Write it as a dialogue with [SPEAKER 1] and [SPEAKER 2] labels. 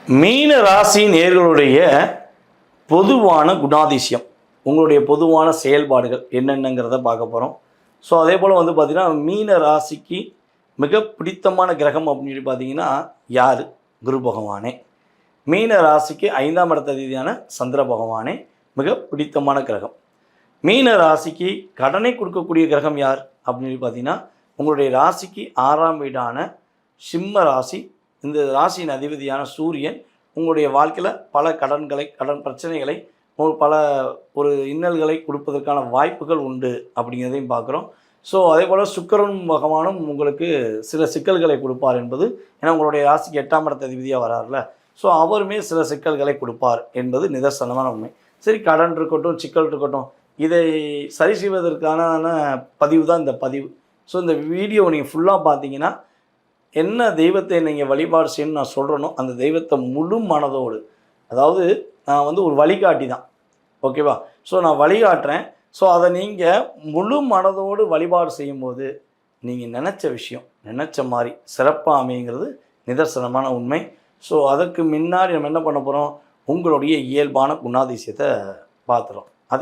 [SPEAKER 1] மீன ராசி நேர்களுடைய பொதுவான குணாதிசயம், உங்களுடைய பொதுவான செயல்பாடுகள் என்னென்னங்கிறத பார்க்க போகிறோம். ஸோ அதே போல் பார்த்திங்கன்னா மீன ராசிக்கு மிக பிடித்தமான கிரகம் அப்படின்னு சொல்லி பார்த்தீங்கன்னா யார்? குரு பகவானே. மீன ராசிக்கு 5ஆம் இடத்த ரீதியான சந்திர பகவானே மிக பிடித்தமான கிரகம். மீன ராசிக்கு கடனை கொடுக்கக்கூடிய கிரகம் யார் அப்படின்னு சொல்லி பார்த்தீங்கன்னா உங்களுடைய ராசிக்கு 6ஆம் வீடான சிம்ம ராசி. இந்த ராசியின் அதிபதியான சூரியன் உங்களுடைய வாழ்க்கையில் பல கடன் பிரச்சனைகளை, பல ஒரு இன்னல்களை கொடுப்பதற்கான வாய்ப்புகள் உண்டு அப்படிங்கிறதையும் பார்க்குறோம். ஸோ அதே போல் சுக்கிரன் பகவானும் உங்களுக்கு சில சிக்கல்களை கொடுப்பார் என்பது, ஏன்னா உங்களுடைய ராசிக்கு 8ஆம் இடத்த அதிபதியாக வரார்ல, ஸோ அவருமே சில சிக்கல்களை கொடுப்பார் என்பது நிதர்சனமான உண்மை. சரி, கடன் இருக்கட்டும், சிக்கல் இருக்கட்டும், இதை சரி செய்வதற்கான பதிவு தான் இந்த பதிவு. ஸோ இந்த வீடியோ நீங்கள் ஃபுல்லாக பார்த்தீங்கன்னா என்ன தெய்வத்தை நீங்கள் வழிபாடு செய்யணும்னு நான் சொல்கிறேனோ அந்த தெய்வத்தை முழு மனதோடு, அதாவது நான் ஒரு வழிகாட்டி தான், ஓகேவா? ஸோ நான் வழிகாட்டுறேன். ஸோ அதை நீங்கள் முழு மனதோடு வழிபாடு செய்யும்போது நீங்கள் நினச்ச விஷயம் நினச்ச மாதிரி சிறப்பாக அமைங்கிறது நிதர்சனமான உண்மை. ஸோ அதற்கு முன்னாடி நம்ம என்ன பண்ண போகிறோம், உங்களுடைய இயல்பான குணாதிசயத்தை பார்த்துறோம்.